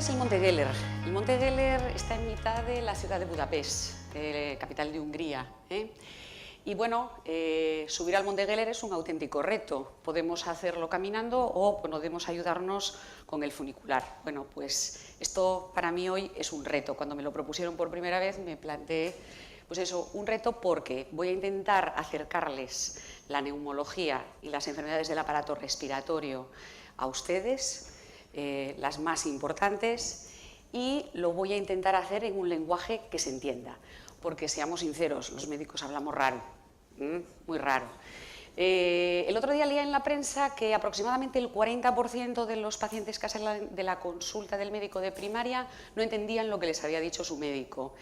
es el Monte Geller. El Monte Geller está en mitad de la ciudad de Budapest, capital de Hungría. Y bueno, subir al Monte Geller es un auténtico reto. Podemos hacerlo caminando o podemos ayudarnos con el funicular. Bueno, pues esto para mí hoy es un reto. Cuando me lo propusieron por primera vez me planteé, pues eso, un reto porque voy a intentar acercarles la neumología y las enfermedades del aparato respiratorio a ustedes, las más importantes, y lo voy a intentar hacer en un lenguaje que se entienda, porque seamos sinceros, los médicos hablamos raro, muy raro. El otro día leía en la prensa que aproximadamente el 40% de los pacientes que hacen de la consulta del médico de primaria no entendían lo que les había dicho su médico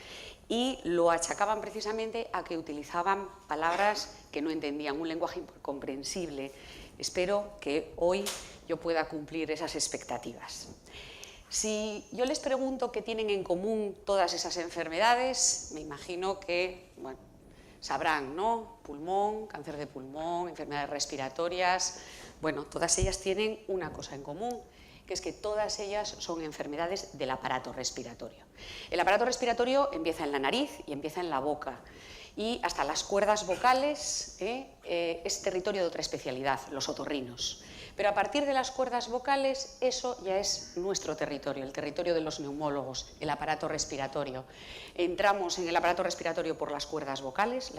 y lo achacaban precisamente a que utilizaban palabras que no entendían, un lenguaje incomprensible. Espero que hoy yo pueda cumplir esas expectativas. Si yo les pregunto qué tienen en común todas esas enfermedades, me imagino que, bueno, sabrán, ¿no? Pulmón, cáncer de pulmón, enfermedades respiratorias. Bueno, todas ellas tienen una cosa en común, que es que todas ellas son enfermedades del aparato respiratorio. El aparato respiratorio empieza en la nariz y empieza en la boca. Y hasta las cuerdas vocales es territorio de otra especialidad, los otorrinos. Pero a partir de las cuerdas vocales, eso ya es nuestro territorio, el territorio de los neumólogos, el aparato respiratorio. Entramos en el aparato respiratorio por las cuerdas vocales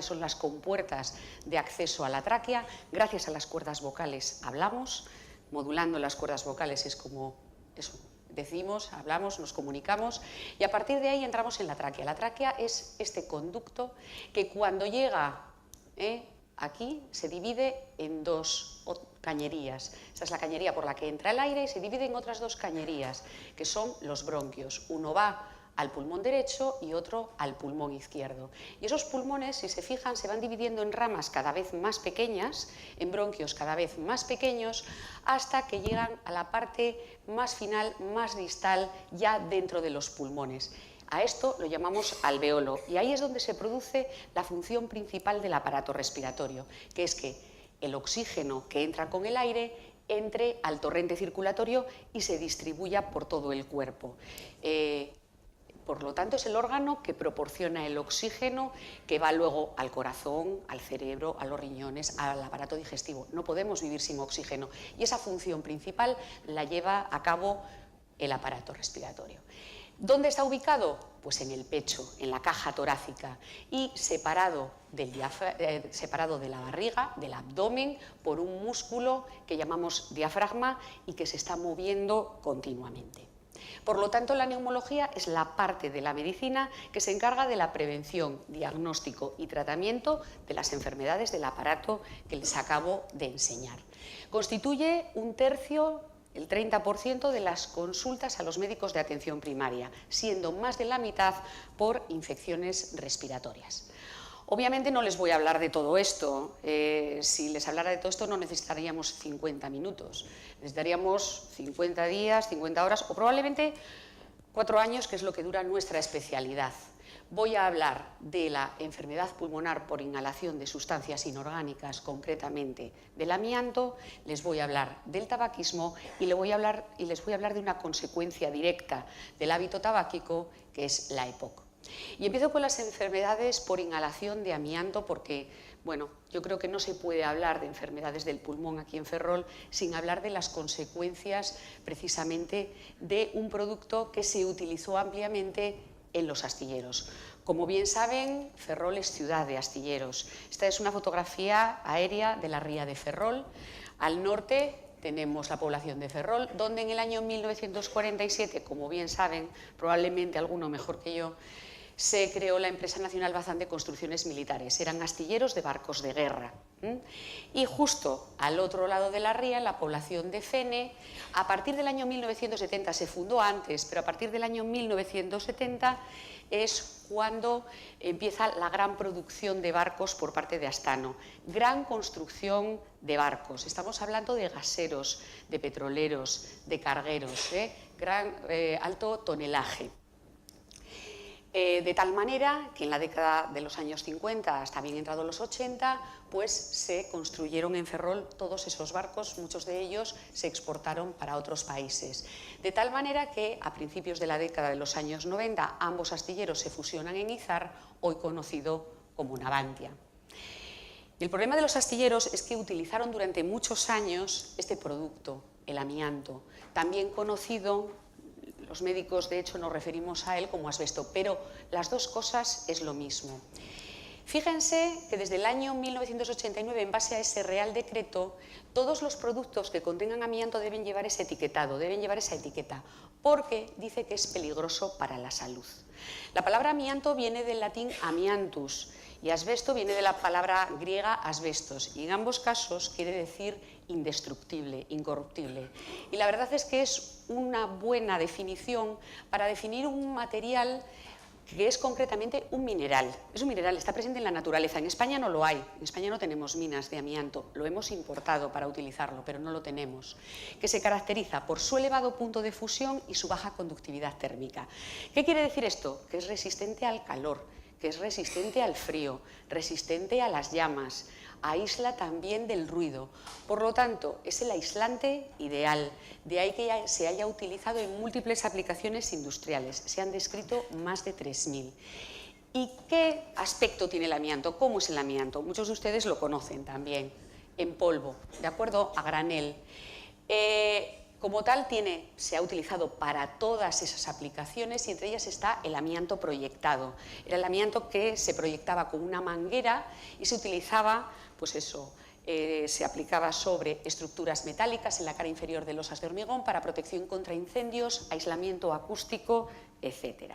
son las compuertas de acceso a la tráquea, gracias a las cuerdas vocales hablamos, modulando las cuerdas vocales es como eso. Decimos, hablamos, nos comunicamos y a partir de ahí entramos en la tráquea. La tráquea es este conducto que cuando llega aquí se divide en dos cañerías. Esta es la cañería por la que entra el aire y se divide en otras dos cañerías, que son los bronquios. Uno va al pulmón derecho y otro al pulmón izquierdo. Y esos pulmones, si se fijan, se van dividiendo en ramas cada vez más pequeñas, en bronquios cada vez más pequeños, hasta que llegan a la parte más final, más distal, ya dentro de los pulmones. A esto lo llamamos alveolo y ahí es donde se produce la función principal del aparato respiratorio, que es que el oxígeno que entra con el aire entre al torrente circulatorio y se distribuya por todo el cuerpo. Por lo tanto, es el órgano que proporciona el oxígeno que va luego al corazón, al cerebro, a los riñones, al aparato digestivo. No podemos vivir sin oxígeno y esa función principal la lleva a cabo el aparato respiratorio. ¿Dónde está ubicado? Pues en el pecho, en la caja torácica y separado de la barriga, del abdomen, por un músculo que llamamos diafragma y que se está moviendo continuamente. Por lo tanto, la neumología es la parte de la medicina que se encarga de la prevención, diagnóstico y tratamiento de las enfermedades del aparato que les acabo de enseñar. Constituye un tercio, el 30% de las consultas a los médicos de atención primaria, siendo más de la mitad por infecciones respiratorias. Obviamente no les voy a hablar de todo esto. Si les hablara de todo esto no necesitaríamos 50 minutos. Necesitaríamos 50 días, 50 horas o probablemente 4 años, que es lo que dura nuestra especialidad. Voy a hablar de la enfermedad pulmonar por inhalación de sustancias inorgánicas, concretamente del amianto, les voy a hablar del tabaquismo y les voy a hablar de una consecuencia directa del hábito tabáquico, que es la EPOC. Y empiezo con las enfermedades por inhalación de amianto porque, bueno, yo creo que no se puede hablar de enfermedades del pulmón aquí en Ferrol sin hablar de las consecuencias precisamente de un producto que se utilizó ampliamente en los astilleros. Como bien saben, Ferrol es ciudad de astilleros. Esta es una fotografía aérea de la ría de Ferrol. Al norte tenemos la población de Ferrol, donde en el año 1947, como bien saben, probablemente alguno mejor que yo, se creó la Empresa Nacional Bazán de Construcciones Militares. Eran astilleros de barcos de guerra. Y justo al otro lado de la ría, en la población de Fene, a partir del año 1970, se fundó antes, pero a partir del año 1970 es cuando empieza la gran producción de barcos por parte de Astano. Gran construcción de barcos. Estamos hablando de gaseros, de petroleros, de cargueros, alto tonelaje. De tal manera que en la década de los años 50 hasta bien entrados los 80, pues se construyeron en Ferrol todos esos barcos, muchos de ellos se exportaron para otros países. De tal manera que a principios de la década de los años 90 ambos astilleros se fusionan en Izar, hoy conocido como Navantia. El problema de los astilleros es que utilizaron durante muchos años este producto, el amianto, también conocido. Los médicos, de hecho, nos referimos a él como asbesto, pero las dos cosas es lo mismo. Fíjense que desde el año 1989, en base a ese Real Decreto, todos los productos que contengan amianto deben llevar ese etiquetado, deben llevar esa etiqueta, porque dice que es peligroso para la salud. La palabra amianto viene del latín amiantus y asbesto viene de la palabra griega asbestos, y en ambos casos quiere decir indestructible, incorruptible. Y la verdad es que es una buena definición para definir un material que es concretamente un mineral. Es un mineral, está presente en la naturaleza. En España no lo hay, en España no tenemos minas de amianto, lo hemos importado para utilizarlo, pero no lo tenemos, que se caracteriza por su elevado punto de fusión y su baja conductividad térmica. ¿Qué quiere decir esto? Que es resistente al calor, que es resistente al frío, resistente a las llamas, aísla también del ruido. Por lo tanto, es el aislante ideal. De ahí que ya se haya utilizado en múltiples aplicaciones industriales. Se han descrito más de 3.000. ¿Y qué aspecto tiene el amianto? ¿Cómo es el amianto? Muchos de ustedes lo conocen también, en polvo, de acuerdo, a granel. Como tal, se ha utilizado para todas esas aplicaciones y entre ellas está el amianto proyectado. Era el amianto que se proyectaba con una manguera y se utilizaba, pues eso, se aplicaba sobre estructuras metálicas en la cara inferior de losas de hormigón para protección contra incendios, aislamiento acústico, etc.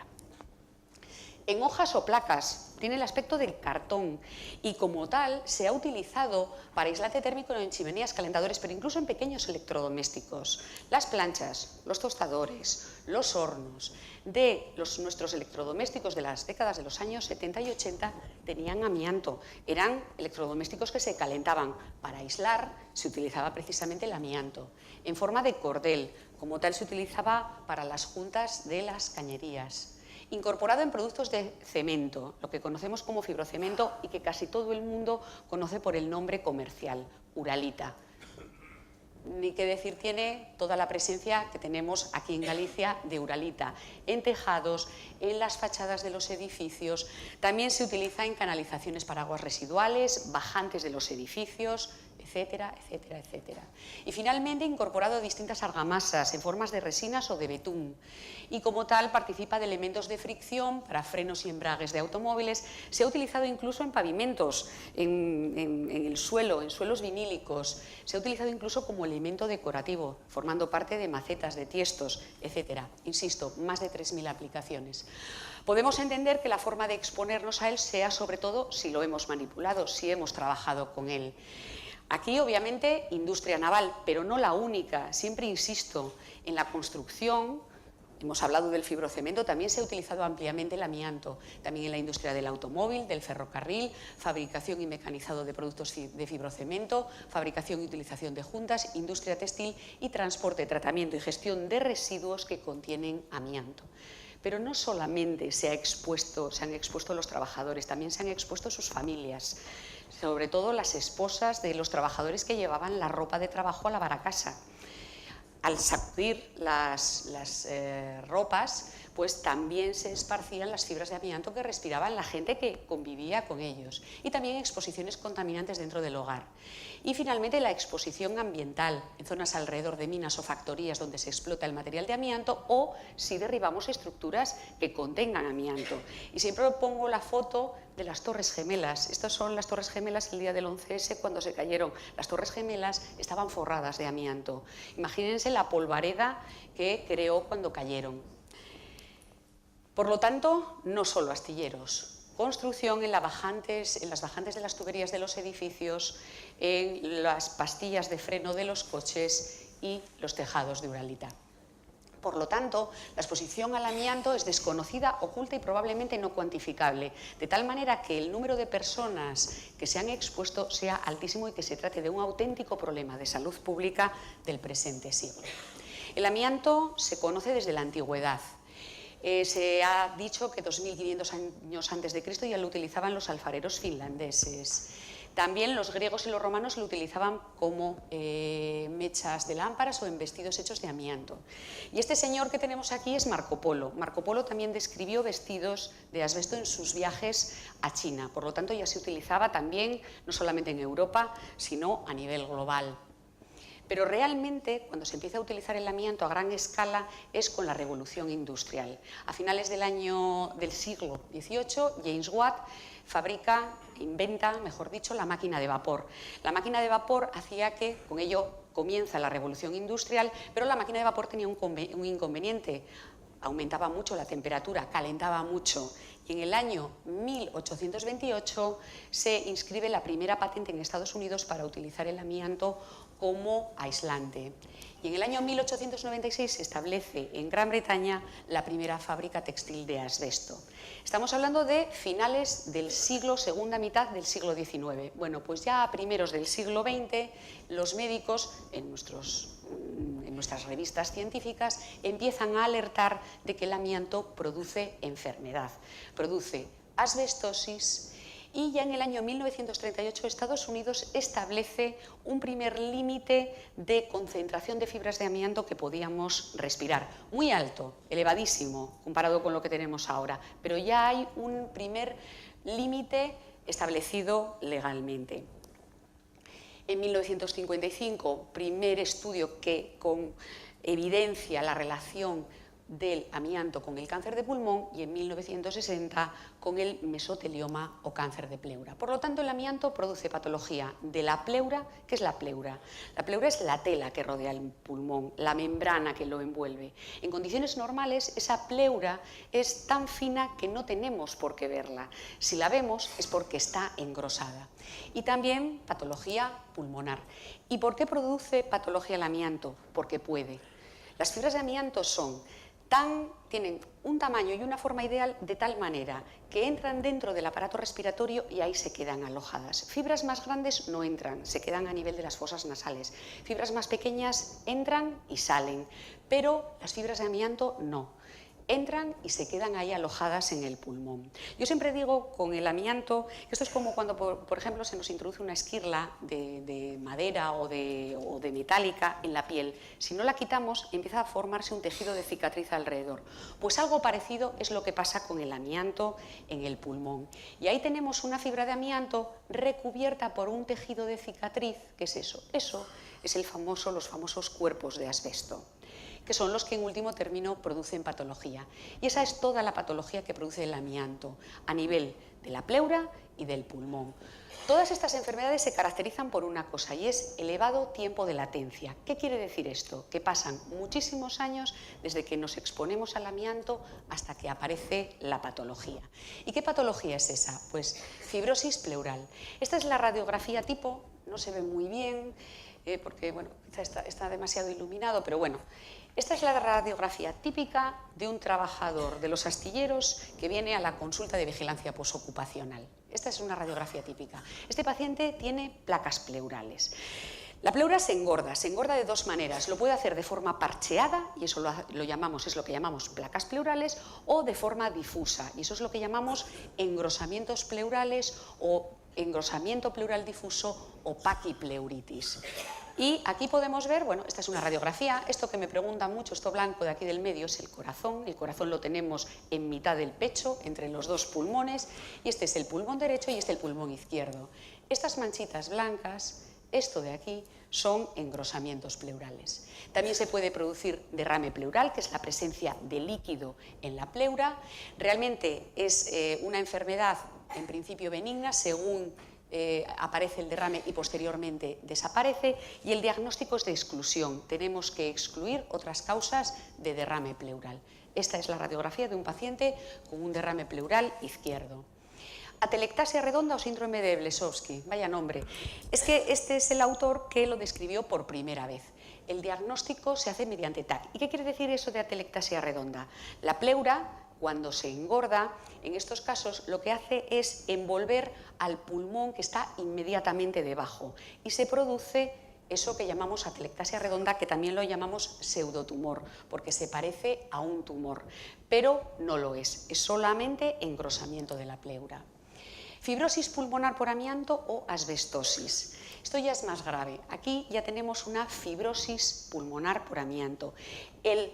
En hojas o placas, tiene el aspecto del cartón y como tal se ha utilizado para aislante térmico en chimeneas, calentadores, pero incluso en pequeños electrodomésticos. Las planchas, los tostadores, los hornos de nuestros electrodomésticos de las décadas de los años 70 y 80 tenían amianto. Eran electrodomésticos que se calentaban. Para aislar se utilizaba precisamente el amianto. En forma de cordel, como tal se utilizaba para las juntas de las cañerías. Incorporado en productos de cemento, lo que conocemos como fibrocemento y que casi todo el mundo conoce por el nombre comercial, Uralita. Ni qué decir tiene toda la presencia que tenemos aquí en Galicia de Uralita, en tejados, en las fachadas de los edificios, también se utiliza en canalizaciones para aguas residuales, bajantes de los edificios, etcétera, etcétera, etcétera. Y finalmente incorporado a distintas argamasas en formas de resinas o de betún. Y como tal participa de elementos de fricción para frenos y embragues de automóviles. Se ha utilizado incluso en pavimentos, en el suelo, en suelos vinílicos. Se ha utilizado incluso como elemento decorativo, formando parte de macetas, de tiestos, etcétera. Insisto, más de 3.000 aplicaciones. Podemos entender que la forma de exponernos a él sea sobre todo si lo hemos manipulado, si hemos trabajado con él. Aquí, obviamente, industria naval, pero no la única. Siempre insisto, en la construcción, hemos hablado del fibrocemento, también se ha utilizado ampliamente el amianto. También en la industria del automóvil, del ferrocarril, fabricación y mecanizado de productos de fibrocemento, fabricación y utilización de juntas, industria textil y transporte, tratamiento y gestión de residuos que contienen amianto. Pero no solamente se han expuesto los trabajadores, también se han expuesto sus familias, sobre todo las esposas de los trabajadores que llevaban la ropa de trabajo a lavar a casa. Al sacudir las ropas, pues también se esparcían las fibras de amianto que respiraban la gente que convivía con ellos, y también exposiciones contaminantes dentro del hogar. Y finalmente la exposición ambiental en zonas alrededor de minas o factorías donde se explota el material de amianto o si derribamos estructuras que contengan amianto. Y siempre pongo la foto de las Torres Gemelas. Estas son las Torres Gemelas el día del 11S cuando se cayeron. Las Torres Gemelas estaban forradas de amianto. Imagínense la polvareda que creó cuando cayeron. Por lo tanto, no solo astilleros. Construcción en las bajantes de las tuberías de los edificios, en las pastillas de freno de los coches y los tejados de Uralita. Por lo tanto, la exposición al amianto es desconocida, oculta y probablemente no cuantificable, de tal manera que el número de personas que se han expuesto sea altísimo y que se trate de un auténtico problema de salud pública del presente siglo. El amianto se conoce desde la antigüedad. Se ha dicho que 2500 años antes de Cristo ya lo utilizaban los alfareros finlandeses. También los griegos y los romanos lo utilizaban como mechas de lámparas o en vestidos hechos de amianto. Y este señor que tenemos aquí es Marco Polo. Marco Polo también describió vestidos de asbesto en sus viajes a China. Por lo tanto, ya se utilizaba también, no solamente en Europa, sino a nivel global. Pero realmente, cuando se empieza a utilizar el amianto a gran escala, es con la revolución industrial. A finales del siglo XVIII, James Watt inventa, mejor dicho, la máquina de vapor. La máquina de vapor hacía que, con ello comienza la revolución industrial, pero la máquina de vapor tenía un inconveniente. Aumentaba mucho la temperatura, calentaba mucho. Y en el año 1828 se inscribe la primera patente en Estados Unidos para utilizar el amianto como aislante. Y en el año 1896 se establece en Gran Bretaña la primera fábrica textil de asbesto. Estamos hablando de finales del siglo, segunda mitad del siglo XIX. Bueno, pues ya a primeros del siglo XX, los médicos, en nuestras revistas científicas, empiezan a alertar de que el amianto produce enfermedad, produce asbestosis. Y ya en el año 1938 Estados Unidos establece un primer límite de concentración de fibras de amianto que podíamos respirar. Muy alto, elevadísimo, comparado con lo que tenemos ahora, pero ya hay un primer límite establecido legalmente. En 1955, primer estudio que evidencia la relación del amianto con el cáncer de pulmón, y en 1960 con el mesotelioma o cáncer de pleura. Por lo tanto, el amianto produce patología de la pleura. ¿Qué es la pleura? La pleura es la tela que rodea el pulmón, la membrana que lo envuelve. En condiciones normales, esa pleura es tan fina que no tenemos por qué verla. Si la vemos es porque está engrosada. Y también patología pulmonar. ¿Y por qué produce patología el amianto? Porque puede. Las fibras de amianto tienen un tamaño y una forma ideal de tal manera que entran dentro del aparato respiratorio y ahí se quedan alojadas. Fibras más grandes no entran, se quedan a nivel de las fosas nasales. Fibras más pequeñas entran y salen, pero las fibras de amianto no. Entran y se quedan ahí alojadas en el pulmón. Yo siempre digo con el amianto, esto es como cuando, por ejemplo, se nos introduce una esquirla de madera o de metálica en la piel. Si no la quitamos, empieza a formarse un tejido de cicatriz alrededor. Pues algo parecido es lo que pasa con el amianto en el pulmón. Y ahí tenemos una fibra de amianto recubierta por un tejido de cicatriz. ¿Qué es eso? Eso es los famosos cuerpos de asbesto, que son los que en último término producen patología. Y esa es toda la patología que produce el amianto a nivel de la pleura y del pulmón. Todas estas enfermedades se caracterizan por una cosa, y es elevado tiempo de latencia. ¿Qué quiere decir esto? Que pasan muchísimos años desde que nos exponemos al amianto hasta que aparece la patología. ¿Y qué patología es esa? Pues fibrosis pleural. Esta es la radiografía tipo, no se ve muy bien, porque bueno, quizá está demasiado iluminado, pero bueno. Esta es la radiografía típica de un trabajador de los astilleros que viene a la consulta de vigilancia posocupacional. Esta es una radiografía típica. Este paciente tiene placas pleurales. La pleura se engorda de dos maneras. Lo puede hacer de forma parcheada, y eso es lo que llamamos placas pleurales, o de forma difusa, y eso es lo que llamamos engrosamientos pleurales o engrosamiento pleural difuso o paquipleuritis. Y aquí podemos ver, bueno, esta es una radiografía, esto que me preguntan mucho, esto blanco de aquí del medio es el corazón lo tenemos en mitad del pecho, entre los dos pulmones, y este es el pulmón derecho y este el pulmón izquierdo. Estas manchitas blancas, esto de aquí, son engrosamientos pleurales. También se puede producir derrame pleural, que es la presencia de líquido en la pleura. Realmente es una enfermedad en principio benigna, según aparece el derrame y posteriormente desaparece, y el diagnóstico es de exclusión. Tenemos que excluir otras causas de derrame pleural. Esta es la radiografía de un paciente con un derrame pleural izquierdo. Atelectasia redonda o síndrome de Blesowski, vaya nombre. Es que este es el autor que lo describió por primera vez. El diagnóstico se hace mediante TAC. ¿Y qué quiere decir eso de atelectasia redonda? La pleura, cuando se engorda, en estos casos lo que hace es envolver al pulmón que está inmediatamente debajo y se produce eso que llamamos atelectasia redonda, que también lo llamamos pseudotumor, porque se parece a un tumor, pero no lo es solamente engrosamiento de la pleura. Fibrosis pulmonar por amianto o asbestosis. Esto ya es más grave. Aquí ya tenemos una fibrosis pulmonar por amianto. El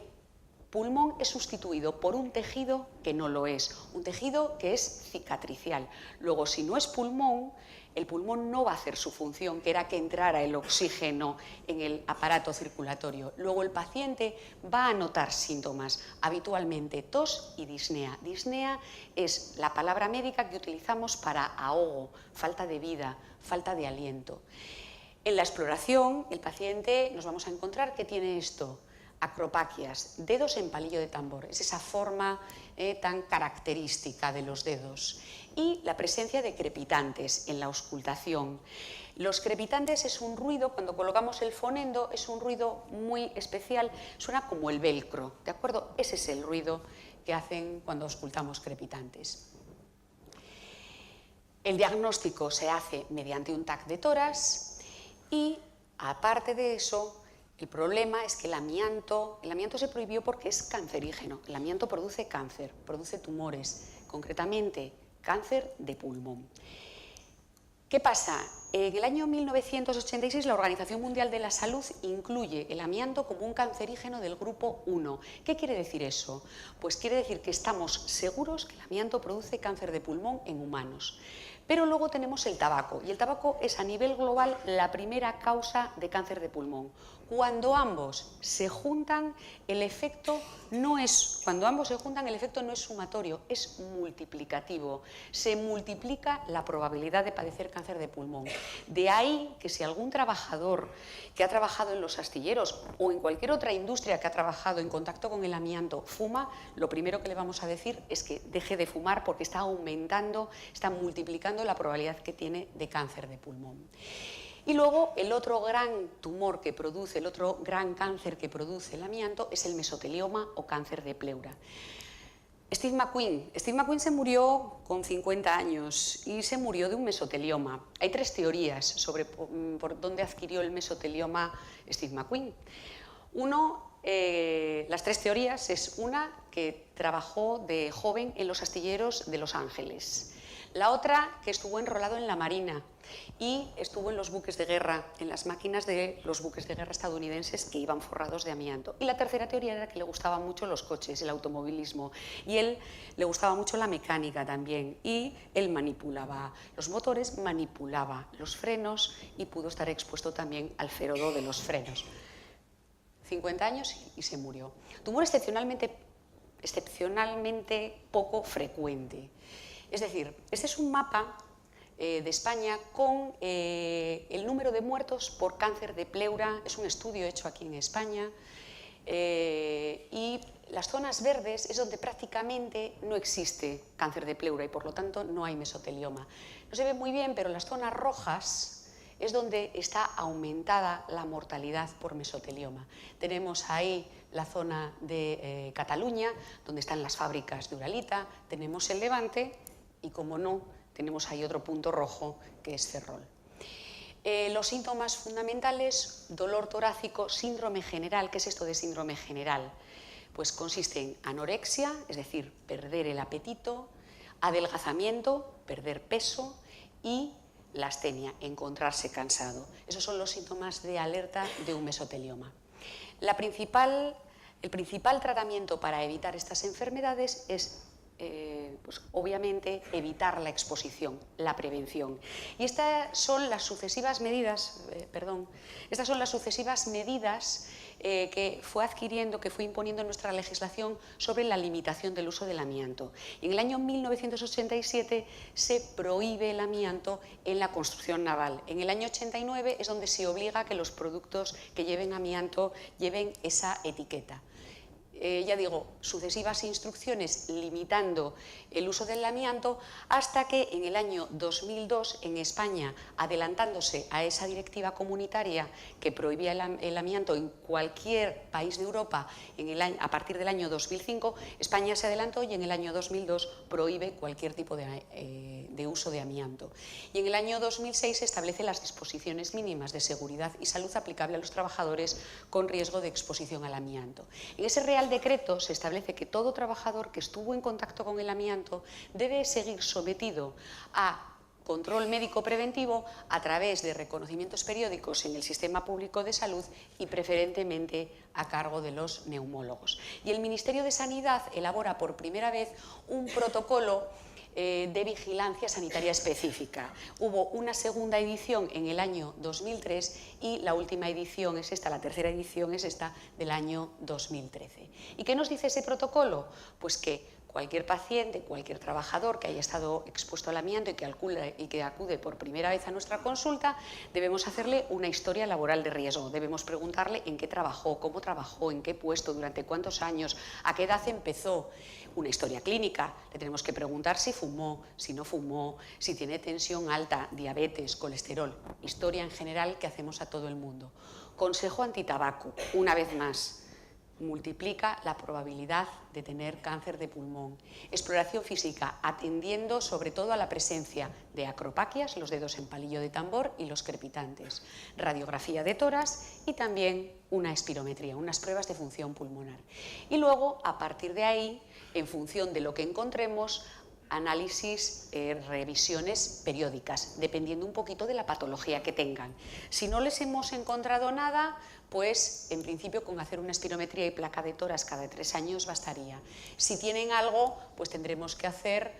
pulmón es sustituido por un tejido que no lo es, un tejido que es cicatricial. Luego, si no es pulmón, el pulmón no va a hacer su función, que era que entrara el oxígeno en el aparato circulatorio. Luego el paciente va a notar síntomas, habitualmente tos y disnea. Disnea es la palabra médica que utilizamos para ahogo, falta de vida, falta de aliento. En la exploración, el paciente nos vamos a encontrar que tiene esto: acropaquias, dedos en palillo de tambor, es esa forma tan característica de los dedos, y la presencia de crepitantes en la auscultación. Los crepitantes es un ruido, cuando colocamos el fonendo, es un ruido muy especial, suena como el velcro, ¿de acuerdo? Ese es el ruido que hacen cuando auscultamos crepitantes. El diagnóstico se hace mediante un TAC de tórax y, aparte de eso, el problema es que el amianto se prohibió porque es cancerígeno. El amianto produce cáncer, produce tumores, concretamente cáncer de pulmón. ¿Qué pasa? En el año 1986 la Organización Mundial de la Salud incluye el amianto como un cancerígeno del grupo 1. ¿Qué quiere decir eso? Pues quiere decir que estamos seguros que el amianto produce cáncer de pulmón en humanos. Pero luego tenemos el tabaco, y el tabaco es a nivel global la primera causa de cáncer de pulmón. Cuando ambos se juntan, el efecto no es sumatorio, es multiplicativo. Se multiplica la probabilidad de padecer cáncer de pulmón. De ahí que si algún trabajador que ha trabajado en los astilleros o en cualquier otra industria que ha trabajado en contacto con el amianto fuma, lo primero que le vamos a decir es que deje de fumar porque está aumentando, está multiplicando la probabilidad que tiene de cáncer de pulmón. Y luego el otro gran tumor que produce, el otro gran cáncer que produce el amianto es el mesotelioma o cáncer de pleura. Steve McQueen se murió con 50 años y se murió de un mesotelioma. Hay tres teorías sobre por dónde adquirió el mesotelioma Steve McQueen. Las tres teorías es una que trabajó de joven en los astilleros de Los Ángeles. La otra, que estuvo enrolado en la Marina y estuvo en los buques de guerra, en las máquinas de los buques de guerra estadounidenses que iban forrados de amianto. Y la tercera teoría era que le gustaban mucho los coches, el automovilismo, y él le gustaba mucho la mecánica también, y él manipulaba los motores, manipulaba los frenos y pudo estar expuesto también al ferodo de los frenos. 50 años y se murió. Tumor excepcionalmente poco frecuente. Es decir, este es un mapa de España con el número de muertos por cáncer de pleura. Es un estudio hecho aquí en España y las zonas verdes es donde prácticamente no existe cáncer de pleura y por lo tanto no hay mesotelioma. No se ve muy bien, pero las zonas rojas es donde está aumentada la mortalidad por mesotelioma. Tenemos ahí la zona de Cataluña, donde están las fábricas de Uralita, tenemos el Levante y, como no, tenemos ahí otro punto rojo que es Ferrol. Los síntomas fundamentales: dolor torácico, síndrome general. ¿Qué es esto de síndrome general? Pues consiste en anorexia, es decir, perder el apetito, adelgazamiento, perder peso, y la astenia, encontrarse cansado. Esos son los síntomas de alerta de un mesotelioma. El principal tratamiento para evitar estas enfermedades es pues, obviamente evitar la exposición, la prevención. Y estas son las sucesivas medidas, que fue imponiendo nuestra legislación sobre la limitación del uso del amianto. Y en el año 1987 se prohíbe el amianto en la construcción naval. En el año 89 es donde se obliga a que los productos que lleven amianto lleven esa etiqueta. ya digo, sucesivas instrucciones limitando el uso del amianto hasta que en el año 2002 en España, adelantándose a esa directiva comunitaria que prohibía el amianto en cualquier país de Europa a partir del año 2005, España se adelantó y en el año 2002 prohíbe cualquier tipo de uso de amianto. Y en el año 2006 se establecen las disposiciones mínimas de seguridad y salud aplicable a los trabajadores con riesgo de exposición al amianto. En ese Real Decreto se establece que todo trabajador que estuvo en contacto con el amianto debe seguir sometido a control médico preventivo a través de reconocimientos periódicos en el sistema público de salud y preferentemente a cargo de los neumólogos. Y el Ministerio de Sanidad elabora por primera vez un protocolo de vigilancia sanitaria específica. Hubo una segunda edición en el año 2003 y la última edición es esta, la tercera edición es esta del año 2013. ¿Y qué nos dice ese protocolo? Pues que cualquier paciente, cualquier trabajador que haya estado expuesto al amianto y que acude por primera vez a nuestra consulta, debemos hacerle una historia laboral de riesgo. Debemos preguntarle en qué trabajó, cómo trabajó, en qué puesto, durante cuántos años, a qué edad empezó. Una historia clínica. Le tenemos que preguntar si fumó, si no fumó, si tiene tensión alta, diabetes, colesterol. Historia en general que hacemos a todo el mundo. Consejo antitabaco, una vez más. Multiplica la probabilidad de tener cáncer de pulmón. Exploración física, atendiendo sobre todo a la presencia de acropaquias, los dedos en palillo de tambor y los crepitantes. Radiografía de tórax y también una espirometría, unas pruebas de función pulmonar. Y luego, a partir de ahí, en función de lo que encontremos, análisis, revisiones periódicas, dependiendo un poquito de la patología que tengan. Si no les hemos encontrado nada, pues en principio con hacer una espirometría y placa de tórax cada 3 años bastaría. Si tienen algo, pues tendremos que hacer,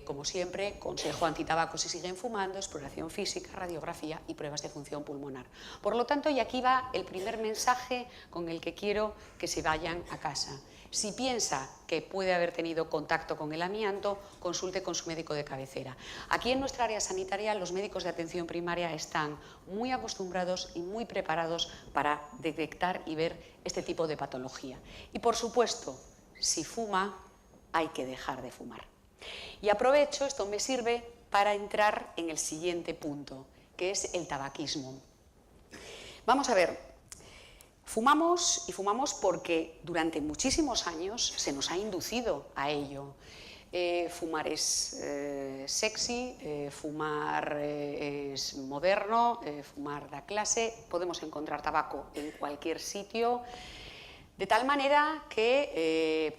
como siempre, consejo antitabaco si siguen fumando, exploración física, radiografía y pruebas de función pulmonar. Por lo tanto, y aquí va el primer mensaje con el que quiero que se vayan a casa. Si piensa que puede haber tenido contacto con el amianto, consulte con su médico de cabecera. Aquí en nuestra área sanitaria los médicos de atención primaria están muy acostumbrados y muy preparados para detectar y ver este tipo de patología. Y por supuesto, si fuma, hay que dejar de fumar. Y aprovecho, esto me sirve para entrar en el siguiente punto, que es el tabaquismo. Vamos a ver. Fumamos y fumamos porque durante muchísimos años se nos ha inducido a ello. Fumar es sexy, fumar es moderno, fumar da clase, podemos encontrar tabaco en cualquier sitio. De tal manera que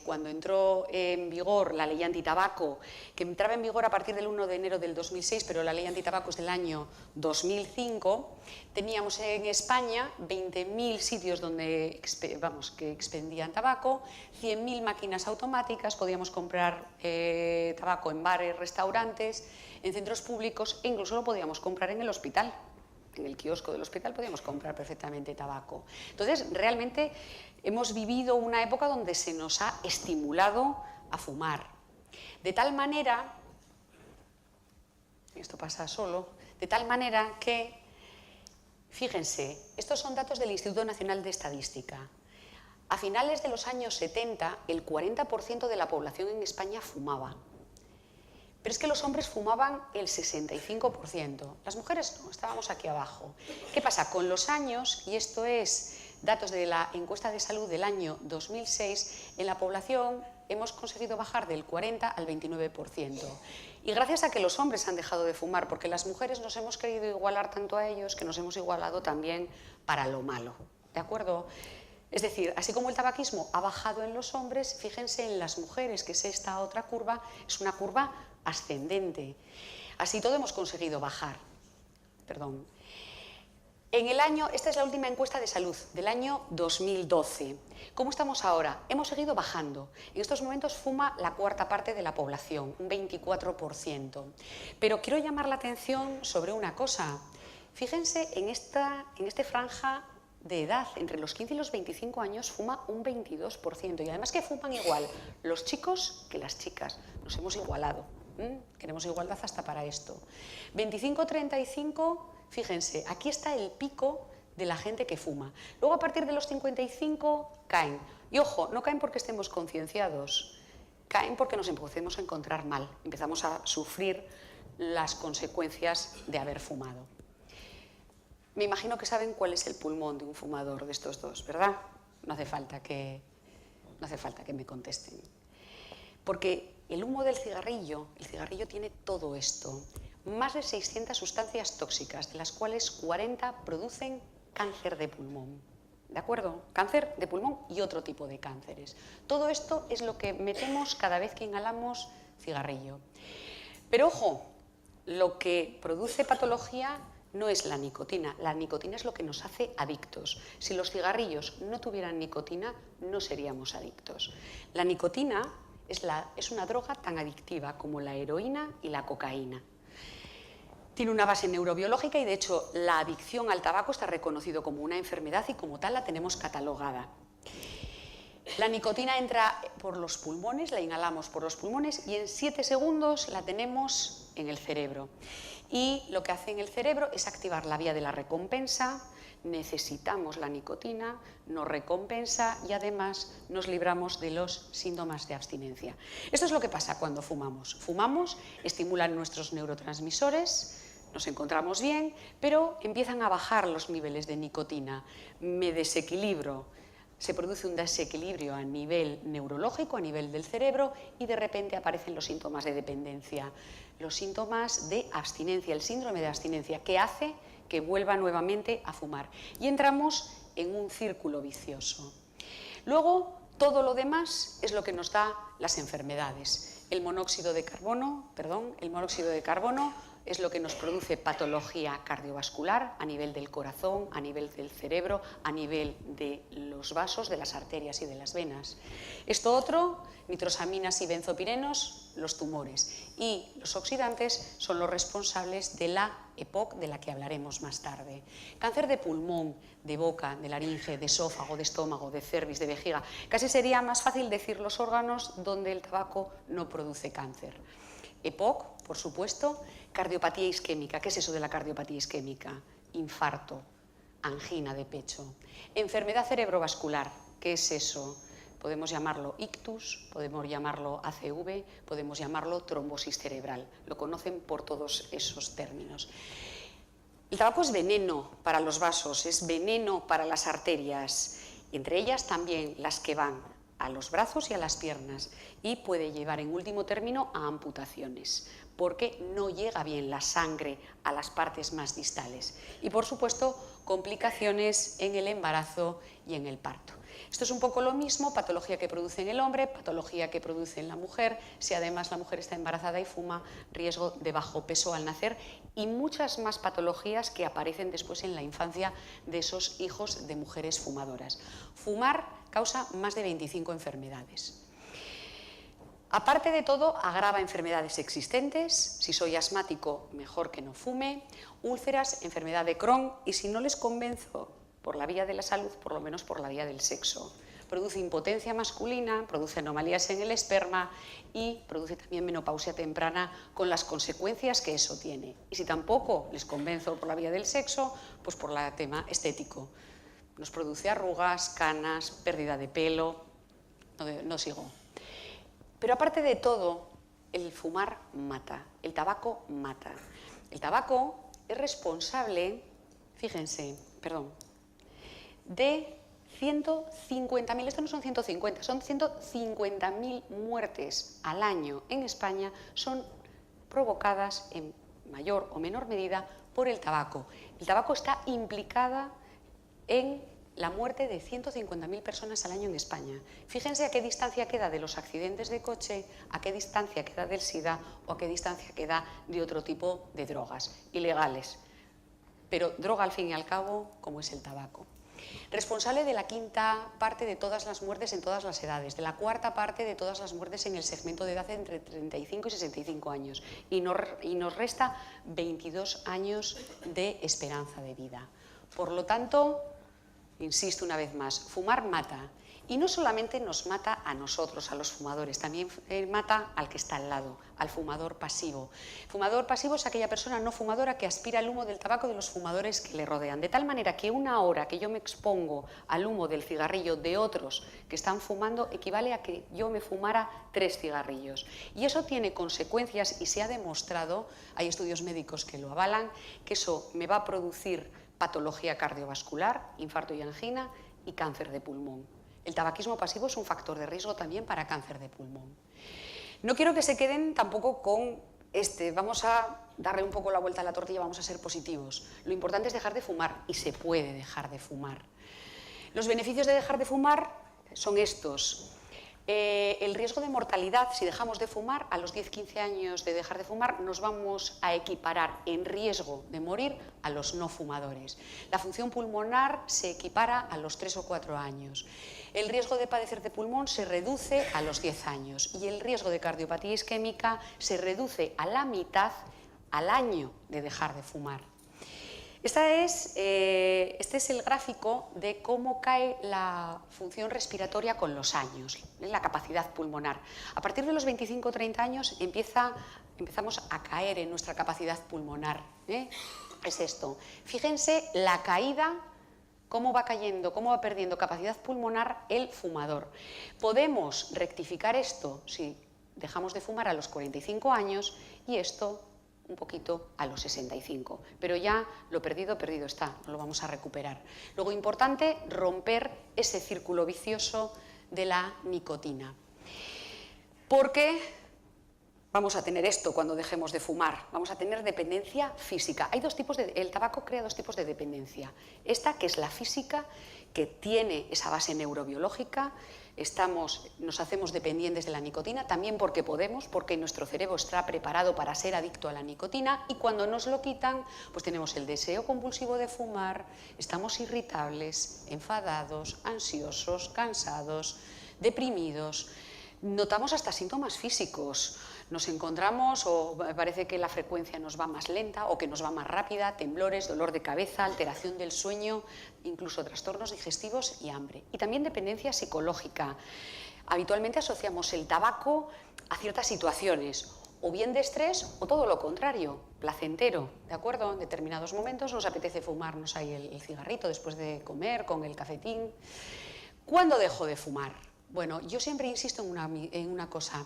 cuando entró en vigor la ley antitabaco, que entraba en vigor a partir del 1 de enero del 2006, pero la ley antitabaco es del año 2005, teníamos en España 20.000 sitios donde, que expendían tabaco, 100.000 máquinas automáticas, podíamos comprar tabaco en bares, restaurantes, en centros públicos e incluso lo podíamos comprar en el hospital. En el kiosco del hospital podíamos comprar perfectamente tabaco. Entonces, realmente hemos vivido una época donde se nos ha estimulado a fumar. De tal manera, esto pasa solo, de tal manera que, fíjense, estos son datos del Instituto Nacional de Estadística. A finales de los años 70, el 40% de la población en España fumaba. Pero es que los hombres fumaban el 65%, las mujeres no, estábamos aquí abajo. ¿Qué pasa? Con los años, y esto es datos de la encuesta de salud del año 2006, en la población hemos conseguido bajar del 40 al 29%. Y gracias a que los hombres han dejado de fumar, porque las mujeres nos hemos querido igualar tanto a ellos que nos hemos igualado también para lo malo. ¿De acuerdo? Es decir, así como el tabaquismo ha bajado en los hombres, fíjense en las mujeres, que es esta otra curva, es una curva ascendente. Así todo hemos conseguido bajar. Perdón. En el año, esta es la última encuesta de salud del año 2012. ¿Cómo estamos ahora? Hemos seguido bajando. En estos momentos fuma la cuarta parte de la población, un 24%. Pero quiero llamar la atención sobre una cosa. Fíjense en esta franja de edad, entre los 15 y los 25 años, fuma un 22%. Y además que fuman igual los chicos que las chicas. Nos hemos igualado. Queremos igualdad hasta para esto. 25-35, fíjense, aquí está el pico de la gente que fuma. Luego a partir de los 55 caen. Y ojo, no caen porque estemos concienciados, caen porque nos empecemos a encontrar mal, empezamos a sufrir las consecuencias de haber fumado. Me imagino que saben cuál es el pulmón de un fumador de estos dos, ¿verdad? No hace falta que me contesten. Porque el humo del cigarrillo, el cigarrillo tiene todo esto. Más de 600 sustancias tóxicas, de las cuales 40 producen cáncer de pulmón. ¿De acuerdo? Cáncer de pulmón y otro tipo de cánceres. Todo esto es lo que metemos cada vez que inhalamos cigarrillo. Pero ojo, lo que produce patología no es la nicotina es lo que nos hace adictos. Si los cigarrillos no tuvieran nicotina, no seríamos adictos. La nicotina es una droga tan adictiva como la heroína y la cocaína. Tiene una base neurobiológica y, de hecho, la adicción al tabaco está reconocido como una enfermedad y como tal la tenemos catalogada. La nicotina entra por los pulmones, la inhalamos por los pulmones y en 7 segundos la tenemos en el cerebro. Y lo que hace en el cerebro es activar la vía de la recompensa, necesitamos la nicotina, nos recompensa y además nos libramos de los síntomas de abstinencia. Esto es lo que pasa cuando fumamos. Fumamos, estimulan nuestros neurotransmisores, nos encontramos bien, pero empiezan a bajar los niveles de nicotina. Me desequilibro. Se produce un desequilibrio a nivel neurológico, a nivel del cerebro, y de repente aparecen los síntomas de dependencia, los síntomas de abstinencia, el síndrome de abstinencia, que hace que vuelva nuevamente a fumar. Y entramos en un círculo vicioso. Luego, todo lo demás es lo que nos da las enfermedades. El monóxido de carbono es lo que nos produce patología cardiovascular a nivel del corazón, a nivel del cerebro, a nivel de los vasos, de las arterias y de las venas. Esto otro, nitrosaminas y benzopirenos, los tumores. Y los oxidantes son los responsables de la EPOC, de la que hablaremos más tarde. Cáncer de pulmón, de boca, de laringe, de esófago, de estómago, de cervix, de vejiga. Casi sería más fácil decir los órganos donde el tabaco no produce cáncer. EPOC, por supuesto. Cardiopatía isquémica. ¿Qué es eso de la cardiopatía isquémica? Infarto, angina de pecho. Enfermedad cerebrovascular. ¿Qué es eso? Podemos llamarlo ictus, podemos llamarlo ACV, podemos llamarlo trombosis cerebral. Lo conocen por todos esos términos. El tabaco es veneno para los vasos, es veneno para las arterias, y entre ellas también las que van a los brazos y a las piernas, y puede llevar en último término a amputaciones, porque no llega bien la sangre a las partes más distales. Y, por supuesto, complicaciones en el embarazo y en el parto. Esto es un poco lo mismo, patología que produce en el hombre, patología que produce en la mujer, si además la mujer está embarazada y fuma, riesgo de bajo peso al nacer y muchas más patologías que aparecen después en la infancia de esos hijos de mujeres fumadoras. Fumar causa más de 25 enfermedades. Aparte de todo, agrava enfermedades existentes. Si soy asmático, mejor que no fume. Úlceras, enfermedad de Crohn, y si no les convenzo por la vía de la salud, por lo menos por la vía del sexo. Produce impotencia masculina, produce anomalías en el esperma y produce también menopausia temprana con las consecuencias que eso tiene. Y si tampoco les convenzo por la vía del sexo, pues por el tema estético. Nos produce arrugas, canas, pérdida de pelo, no sigo. Pero aparte de todo, el fumar mata, el tabaco mata. El tabaco es responsable, fíjense, de 150.000, esto no son 150, son 150.000 muertes al año en España, son provocadas en mayor o menor medida por el tabaco. El tabaco está implicada en la muerte de 150.000 personas al año en España. Fíjense a qué distancia queda de los accidentes de coche, a qué distancia queda del SIDA o a qué distancia queda de otro tipo de drogas ilegales. Pero droga al fin y al cabo, como es el tabaco. Responsable de la quinta parte de todas las muertes en todas las edades, de la cuarta parte de todas las muertes en el segmento de edad entre 35 y 65 años y nos resta 22 años de esperanza de vida. Por lo tanto, insisto una vez más, fumar mata. Y no solamente nos mata a nosotros, a los fumadores, también mata al que está al lado, al fumador pasivo. Fumador pasivo es aquella persona no fumadora que aspira al humo del tabaco de los fumadores que le rodean. De tal manera que una hora que yo me expongo al humo del cigarrillo de otros que están fumando equivale a que yo me fumara 3 cigarrillos. Y eso tiene consecuencias y se ha demostrado, hay estudios médicos que lo avalan, que eso me va a producir patología cardiovascular, infarto y angina y cáncer de pulmón. El tabaquismo pasivo es un factor de riesgo también para cáncer de pulmón. No quiero que se queden tampoco con vamos a darle un poco la vuelta a la tortilla, vamos a ser positivos. Lo importante es dejar de fumar y se puede dejar de fumar. Los beneficios de dejar de fumar son estos. El riesgo de mortalidad, si dejamos de fumar, a los 10-15 años de dejar de fumar, nos vamos a equiparar en riesgo de morir a los no fumadores. La función pulmonar se equipara a los 3 o 4 años. El riesgo de padecer de pulmón se reduce a los 10 años y el riesgo de cardiopatía isquémica se reduce a la mitad al año de dejar de fumar. Este es el gráfico de cómo cae la función respiratoria con los años, la capacidad pulmonar. A partir de los 25 o 30 años empezamos a caer en nuestra capacidad pulmonar. Es esto. Fíjense la caída, cómo va cayendo, cómo va perdiendo capacidad pulmonar el fumador. Podemos rectificar esto si dejamos de fumar a los 45 años y esto un poquito a los 65, pero ya lo perdido, perdido está, no lo vamos a recuperar. Luego, importante, romper ese círculo vicioso de la nicotina. Porque vamos a tener esto cuando dejemos de fumar, vamos a tener dependencia física. El tabaco crea 2 tipos de dependencia. Esta, que es la física, que tiene esa base neurobiológica, nos hacemos dependientes de la nicotina, también porque podemos, porque nuestro cerebro está preparado para ser adicto a la nicotina, y cuando nos lo quitan, pues tenemos el deseo compulsivo de fumar, estamos irritables, enfadados, ansiosos, cansados, deprimidos, notamos hasta síntomas físicos. Nos encontramos o parece que la frecuencia nos va más lenta o que nos va más rápida, temblores, dolor de cabeza, alteración del sueño, incluso trastornos digestivos y hambre. Y también dependencia psicológica. Habitualmente asociamos el tabaco a ciertas situaciones, o bien de estrés o todo lo contrario, placentero, ¿de acuerdo? En determinados momentos nos apetece fumarnos ahí el cigarrito después de comer con el cafetín. ¿Cuándo dejo de fumar? Bueno, yo siempre insisto en una cosa,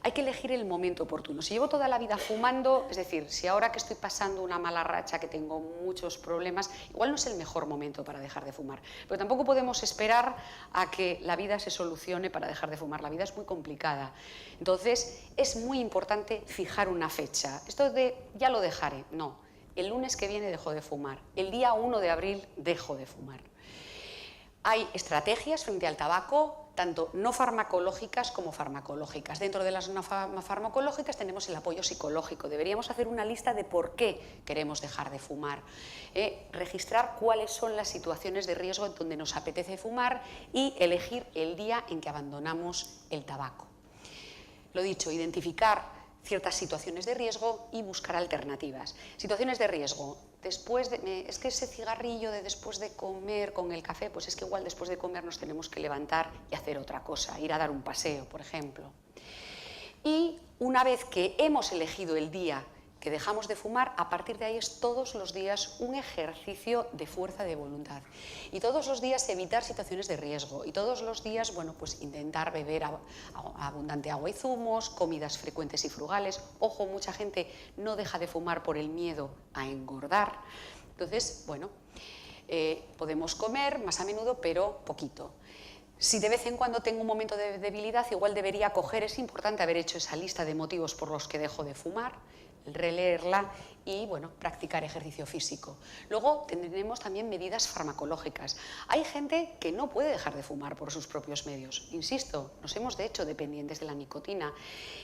hay que elegir el momento oportuno. Si llevo toda la vida fumando, es decir, si ahora que estoy pasando una mala racha, que tengo muchos problemas, igual no es el mejor momento para dejar de fumar. Pero tampoco podemos esperar a que la vida se solucione para dejar de fumar. La vida es muy complicada. Entonces, es muy importante fijar una fecha. Esto de ya lo dejaré, no. El lunes que viene dejo de fumar. El día 1 de abril dejo de fumar. Hay estrategias frente al tabaco, tanto no farmacológicas como farmacológicas. Dentro de las no farmacológicas tenemos el apoyo psicológico. Deberíamos hacer una lista de por qué queremos dejar de fumar, registrar cuáles son las situaciones de riesgo en donde nos apetece fumar y elegir el día en que abandonamos el tabaco. Lo dicho, identificar ciertas situaciones de riesgo y buscar alternativas. Situaciones de riesgo. Es que ese cigarrillo de después de comer con el café, pues es que igual después de comer nos tenemos que levantar y hacer otra cosa, ir a dar un paseo, por ejemplo. Y una vez que hemos elegido el día que dejamos de fumar, a partir de ahí es todos los días un ejercicio de fuerza de voluntad. Y todos los días evitar situaciones de riesgo. Y todos los días, bueno, pues intentar beber abundante agua y zumos, comidas frecuentes y frugales. Ojo, mucha gente no deja de fumar por el miedo a engordar. Entonces, bueno, podemos comer más a menudo, pero poquito. Si de vez en cuando tengo un momento de debilidad, igual debería coger, es importante haber hecho esa lista de motivos por los que dejo de fumar, releerla y, bueno, practicar ejercicio físico. Luego tendremos también medidas farmacológicas. Hay gente que no puede dejar de fumar por sus propios medios. Insisto, nos hemos de hecho dependientes de la nicotina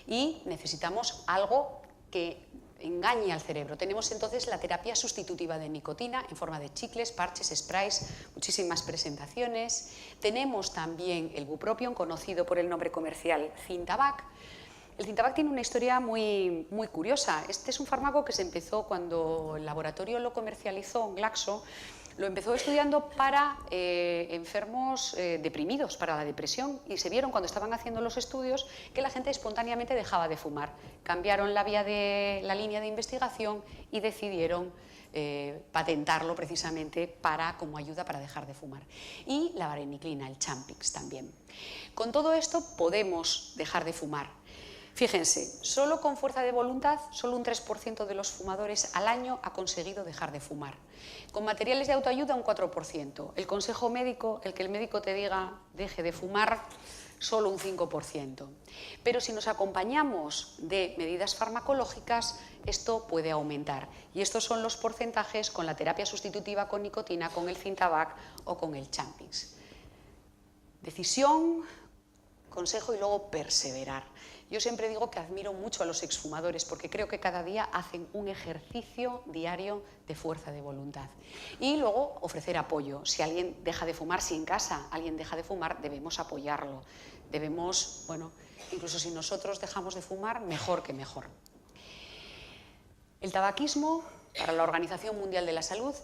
y necesitamos algo que engañe al cerebro. Tenemos entonces la terapia sustitutiva de nicotina en forma de chicles, parches, sprays, muchísimas presentaciones. Tenemos también el bupropion, conocido por el nombre comercial Zintabac. El Zintabac tiene una historia muy curiosa. Este es un fármaco que se empezó cuando el laboratorio lo comercializó, Glaxo, Lo empezó estudiando para enfermos deprimidos, para la depresión, y se vieron cuando estaban haciendo los estudios que la gente espontáneamente dejaba de fumar. Cambiaron la línea de investigación y decidieron patentarlo precisamente como ayuda para dejar de fumar. Y la vareniclina, el Champix también. Con todo esto podemos dejar de fumar. Fíjense, solo con fuerza de voluntad, solo un 3% de los fumadores al año ha conseguido dejar de fumar. Con materiales de autoayuda, un 4%. El consejo médico, el que el médico te diga deje de fumar, solo un 5%. Pero si nos acompañamos de medidas farmacológicas, esto puede aumentar. Y estos son los porcentajes con la terapia sustitutiva con nicotina, con el Cintabac o con el Champix. Decisión, consejo y luego perseverar. Yo siempre digo que admiro mucho a los exfumadores porque creo que cada día hacen un ejercicio diario de fuerza de voluntad. Y luego ofrecer apoyo. Si alguien deja de fumar, si en casa alguien deja de fumar, debemos apoyarlo. Debemos, bueno, incluso si nosotros dejamos de fumar, mejor que mejor. El tabaquismo, para la Organización Mundial de la Salud,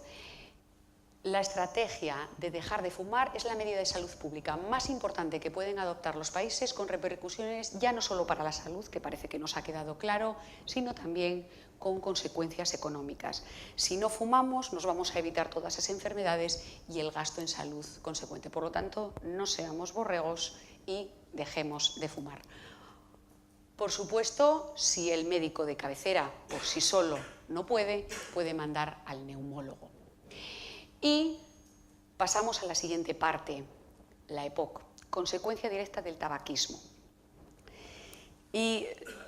la estrategia de dejar de fumar es la medida de salud pública más importante que pueden adoptar los países, con repercusiones ya no solo para la salud, que parece que nos ha quedado claro, sino también con consecuencias económicas. Si no fumamos, nos vamos a evitar todas esas enfermedades y el gasto en salud consecuente. Por lo tanto, no seamos borregos y dejemos de fumar. Por supuesto, si el médico de cabecera por sí solo no puede mandar al neumólogo. Y pasamos a la siguiente parte, la EPOC, consecuencia directa del tabaquismo. Y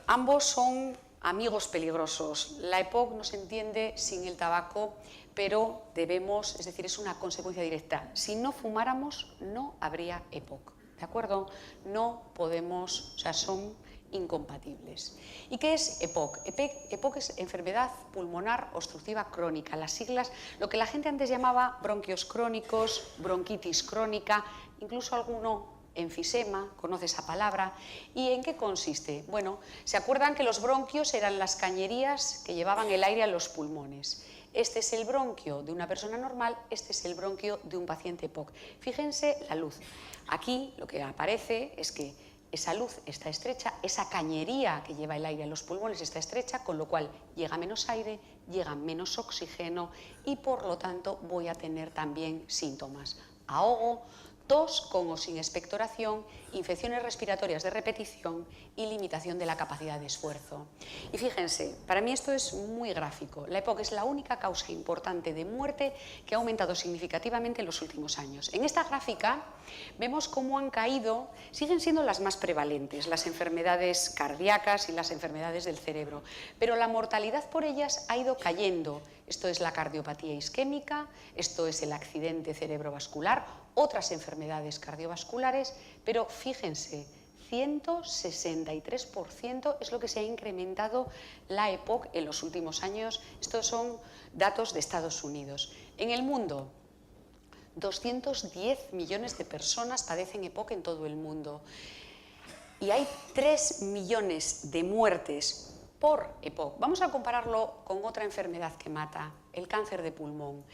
ambos son amigos peligrosos. La EPOC no se entiende sin el tabaco, pero debemos, es decir, es una consecuencia directa. Si no fumáramos, no habría EPOC, ¿de acuerdo? No podemos, o sea, son incompatibles. ¿Y qué es EPOC? EPOC es enfermedad pulmonar obstructiva crónica, las siglas, lo que la gente antes llamaba bronquios crónicos, bronquitis crónica, incluso alguno enfisema, conoce esa palabra. ¿Y en qué consiste? Bueno, ¿se acuerdan que los bronquios eran las cañerías que llevaban el aire a los pulmones? Este es el bronquio de una persona normal, este es el bronquio de un paciente EPOC. Fíjense la luz. Aquí lo que aparece es que esa luz está estrecha, esa cañería que lleva el aire a los pulmones está estrecha, con lo cual llega menos aire, llega menos oxígeno y por lo tanto voy a tener también síntomas: ahogo, tos con o sin expectoración, infecciones respiratorias de repetición y limitación de la capacidad de esfuerzo. Y fíjense, para mí esto es muy gráfico. La EPOC es la única causa importante de muerte que ha aumentado significativamente en los últimos años. En esta gráfica vemos cómo han caído, siguen siendo las más prevalentes, las enfermedades cardíacas y las enfermedades del cerebro, pero la mortalidad por ellas ha ido cayendo. Esto es la cardiopatía isquémica, esto es el accidente cerebrovascular, otras enfermedades cardiovasculares, pero fíjense, 163% es lo que se ha incrementado la EPOC en los últimos años. Estos son datos de Estados Unidos. En el mundo, 210 millones de personas padecen EPOC en todo el mundo y hay 3 millones de muertes por EPOC. Vamos a compararlo con otra enfermedad que mata, el cáncer de pulmón,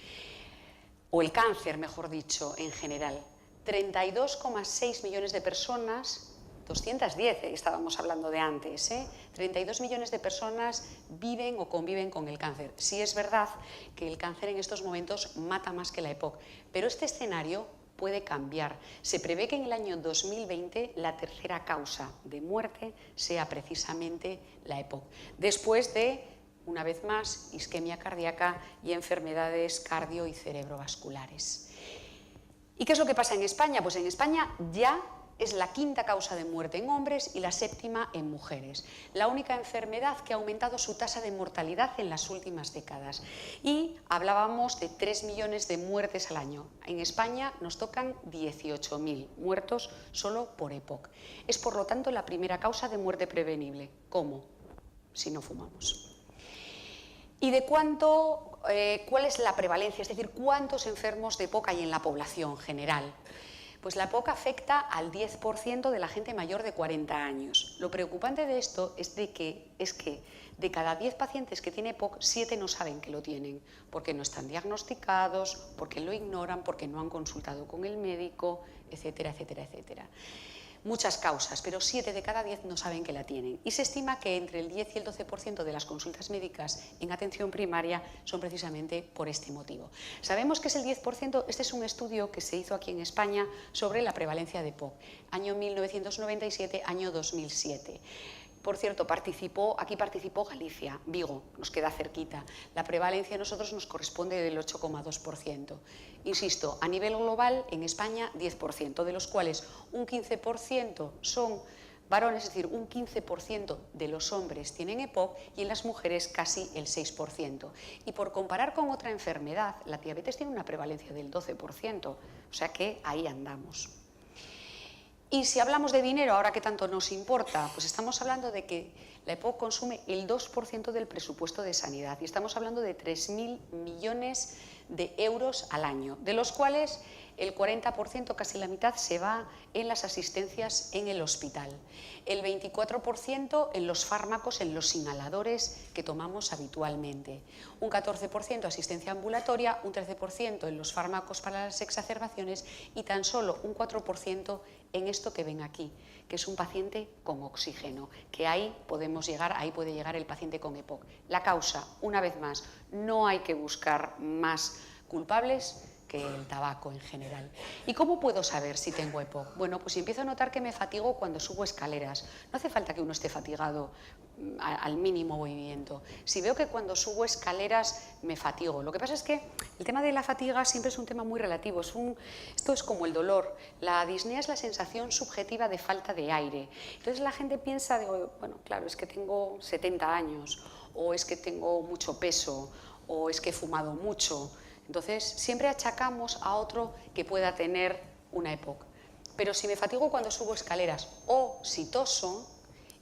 o el cáncer, mejor dicho, en general. 32,6 millones de personas, 210 estábamos hablando de antes, 32 millones de personas viven o conviven con el cáncer. Sí es verdad que el cáncer en estos momentos mata más que la EPOC, pero este escenario puede cambiar. Se prevé que en el año 2020 la tercera causa de muerte sea precisamente la EPOC, después de, una vez más, isquemia cardíaca y enfermedades cardio y cerebrovasculares. ¿Y qué es lo que pasa en España? Pues en España ya es la quinta causa de muerte en hombres y la séptima en mujeres. La única enfermedad que ha aumentado su tasa de mortalidad en las últimas décadas. Y hablábamos de 3 millones de muertes al año. En España nos tocan 18.000 muertos solo por EPOC. Es, por lo tanto, la primera causa de muerte prevenible. ¿Cómo? Si no fumamos. ¿Y de cuánto, cuál es la prevalencia? Es decir, ¿cuántos enfermos de EPOC hay en la población general? Pues la EPOC afecta al 10% de la gente mayor de 40 años. Lo preocupante de esto es que de cada 10 pacientes que tiene EPOC, 7 no saben que lo tienen, porque no están diagnosticados, porque lo ignoran, porque no han consultado con el médico, etcétera, etcétera, etcétera. Muchas causas, pero 7 de cada 10 no saben que la tienen. Y se estima que entre el 10 y el 12% de las consultas médicas en atención primaria son precisamente por este motivo. Sabemos que es el 10%, este es un estudio que se hizo aquí en España sobre la prevalencia de EPOC, año 1997, año 2007. Por cierto, aquí participó Galicia, Vigo, nos queda cerquita. La prevalencia a nosotros nos corresponde del 8,2%. Insisto, a nivel global, en España, 10%, de los cuales un 15% son varones, es decir, un 15% de los hombres tienen EPOC y en las mujeres casi el 6%. Y por comparar con otra enfermedad, la diabetes tiene una prevalencia del 12%, o sea que ahí andamos. Y si hablamos de dinero, ahora que tanto nos importa, pues estamos hablando de que la EPOC consume el 2% del presupuesto de sanidad y estamos hablando de 3.000 millones de euros al año, de los cuales el 40%, casi la mitad, se va en las asistencias en el hospital, el 24% en los fármacos, en los inhaladores que tomamos habitualmente, un 14% asistencia ambulatoria, un 13% en los fármacos para las exacerbaciones y tan solo un 4% en esto que ven aquí, que es un paciente con oxígeno, que ahí podemos llegar, ahí puede llegar el paciente con EPOC. La causa, una vez más, no hay que buscar más culpables que el tabaco en general. ¿Y cómo puedo saber si tengo EPOC? Bueno, pues si empiezo a notar que me fatigo cuando subo escaleras. No hace falta que uno esté fatigado al mínimo movimiento. Si veo que cuando subo escaleras me fatigo. Lo que pasa es que el tema de la fatiga siempre es un tema muy relativo. Esto es como el dolor. La disnea es la sensación subjetiva de falta de aire. Entonces la gente piensa, bueno, claro, es que tengo 70 años, o es que tengo mucho peso, o es que he fumado mucho. Entonces, siempre achacamos a otro que pueda tener una EPOC. Pero si me fatigo cuando subo escaleras o si toso,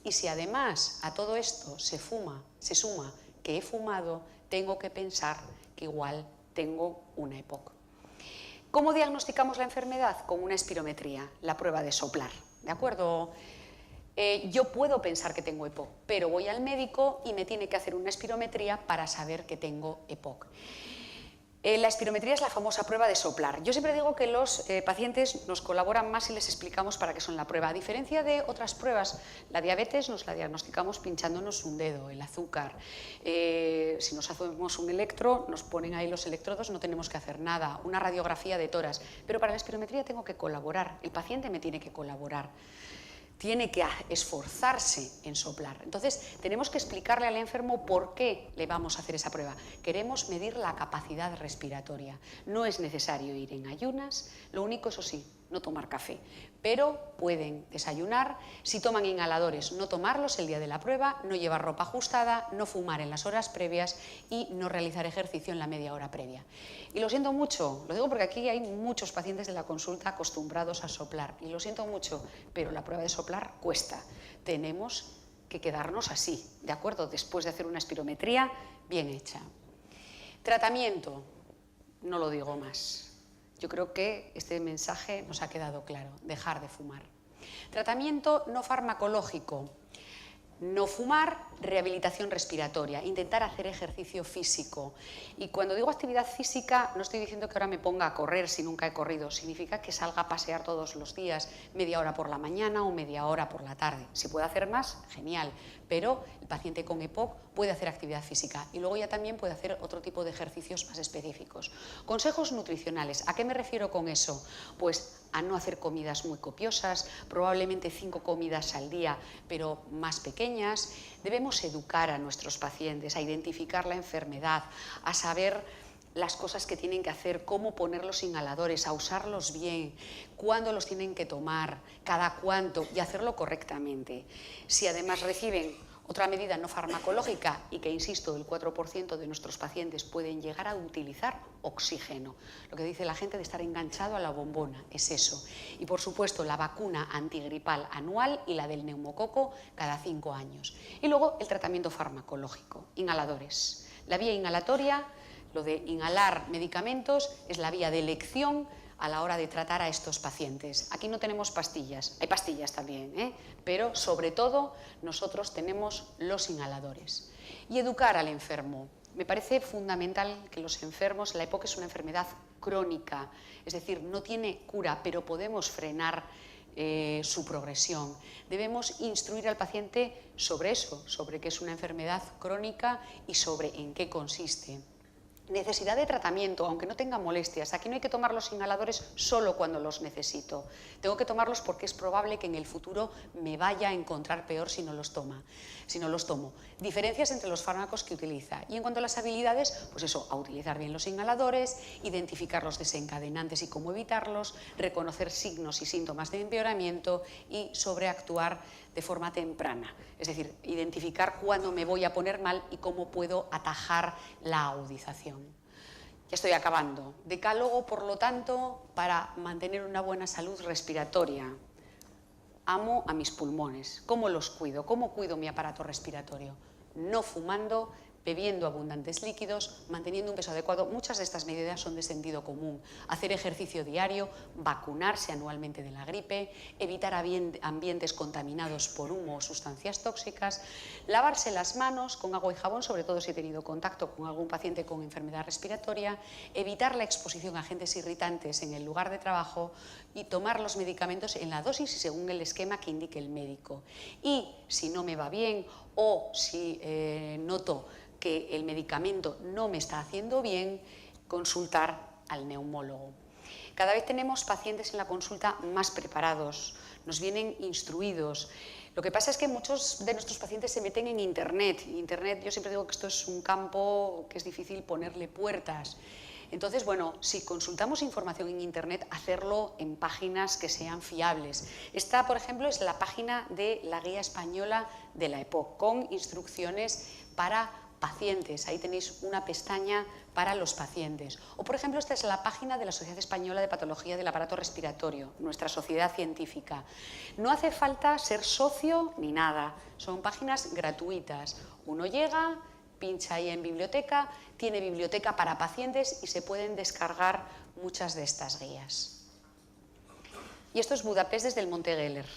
y si además a todo esto se suma que he fumado, tengo que pensar que igual tengo una EPOC. ¿Cómo diagnosticamos la enfermedad? Con una espirometría, la prueba de soplar, ¿de acuerdo? Yo puedo pensar que tengo EPOC, pero voy al médico y me tiene que hacer una espirometría para saber que tengo EPOC. La espirometría es la famosa prueba de soplar. Yo siempre digo que los pacientes nos colaboran más si les explicamos para qué son la prueba. A diferencia de otras pruebas, la diabetes nos la diagnosticamos pinchándonos un dedo, el azúcar. Si nos hacemos un electro, nos ponen ahí los electrodos, no tenemos que hacer nada, una radiografía de tórax. Pero para la espirometría tengo que colaborar, el paciente me tiene que colaborar. Tiene que esforzarse en soplar. Entonces, tenemos que explicarle al enfermo por qué le vamos a hacer esa prueba. Queremos medir la capacidad respiratoria. No es necesario ir en ayunas, lo único, eso sí, no tomar café. Pero pueden desayunar, si toman inhaladores, no tomarlos el día de la prueba, no llevar ropa ajustada, no fumar en las horas previas y no realizar ejercicio en la media hora previa. Y lo siento mucho, lo digo porque aquí hay muchos pacientes de la consulta acostumbrados a soplar, y lo siento mucho, pero la prueba de soplar cuesta. Tenemos que quedarnos así, ¿de acuerdo? Después de hacer una espirometría bien hecha. Tratamiento, no lo digo más. Yo creo que este mensaje nos ha quedado claro, dejar de fumar. Tratamiento no farmacológico, no fumar, rehabilitación respiratoria, intentar hacer ejercicio físico. Y cuando digo actividad física, no estoy diciendo que ahora me ponga a correr si nunca he corrido, significa que salga a pasear todos los días, media hora por la mañana o media hora por la tarde. Si puede hacer más, genial, pero el paciente con EPOC puede hacer actividad física y luego ya también puede hacer otro tipo de ejercicios más específicos. Consejos nutricionales, ¿a qué me refiero con eso? Pues a no hacer comidas muy copiosas, probablemente 5 comidas al día, pero más pequeñas. Debemos educar a nuestros pacientes, a identificar la enfermedad, a saber las cosas que tienen que hacer, cómo poner los inhaladores, a usarlos bien, cuándo los tienen que tomar, cada cuánto, y hacerlo correctamente. Si además reciben otra medida no farmacológica y que, insisto, el 4% de nuestros pacientes pueden llegar a utilizar oxígeno. Lo que dice la gente de estar enganchado a la bombona es eso. Y, por supuesto, la vacuna antigripal anual y la del neumococo cada 5 años. Y luego el tratamiento farmacológico, inhaladores. La vía inhalatoria, lo de inhalar medicamentos, es la vía de elección a la hora de tratar a estos pacientes. Aquí no tenemos pastillas, hay pastillas también, pero sobre todo nosotros tenemos los inhaladores. Y educar al enfermo. Me parece fundamental que los enfermos, la EPOC es una enfermedad crónica, es decir, no tiene cura, pero podemos frenar su progresión. Debemos instruir al paciente sobre eso, sobre qué es una enfermedad crónica y sobre en qué consiste. Necesidad de tratamiento, aunque no tenga molestias. Aquí no hay que tomar los inhaladores solo cuando los necesito. Tengo que tomarlos porque es probable que en el futuro me vaya a encontrar peor si no los tomo. Diferencias entre los fármacos que utiliza. Y en cuanto a las habilidades, pues eso, a utilizar bien los inhaladores, identificar los desencadenantes y cómo evitarlos, reconocer signos y síntomas de empeoramiento y sobreactuar de forma temprana. Es decir, identificar cuándo me voy a poner mal y cómo puedo atajar la agudización. Ya estoy acabando. Decálogo, por lo tanto, para mantener una buena salud respiratoria. Amo a mis pulmones. ¿Cómo los cuido? ¿Cómo cuido mi aparato respiratorio? No fumando, bebiendo abundantes líquidos, manteniendo un peso adecuado. Muchas de estas medidas son de sentido común. Hacer ejercicio diario, vacunarse anualmente de la gripe, evitar ambientes contaminados por humo o sustancias tóxicas, lavarse las manos con agua y jabón, sobre todo si he tenido contacto con algún paciente con enfermedad respiratoria, evitar la exposición a agentes irritantes en el lugar de trabajo y tomar los medicamentos en la dosis y según el esquema que indique el médico. Y si no me va bien o si noto que el medicamento no me está haciendo bien, consultar al neumólogo. Cada vez tenemos pacientes en la consulta más preparados, nos vienen instruidos. Lo que pasa es que muchos de nuestros pacientes se meten en Internet. Internet, yo siempre digo que esto es un campo que es difícil ponerle puertas. Entonces, bueno, si consultamos información en Internet, hacerlo en páginas que sean fiables. Esta, por ejemplo, es la página de la Guía Española de la EPOC, con instrucciones para pacientes. Ahí tenéis una pestaña para los pacientes. O, por ejemplo, esta es la página de la Sociedad Española de Patología del Aparato Respiratorio, nuestra sociedad científica. No hace falta ser socio ni nada, son páginas gratuitas. Uno llega, pincha ahí en biblioteca, tiene biblioteca para pacientes y se pueden descargar muchas de estas guías. Y esto es Budapest desde el Monte Geller.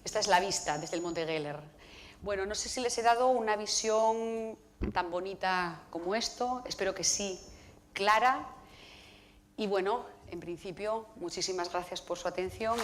Esta es la vista desde el Monte Geller. Bueno, no sé si les he dado una visión tan bonita como esto, espero que sí, clara. Y bueno, en principio, muchísimas gracias por su atención.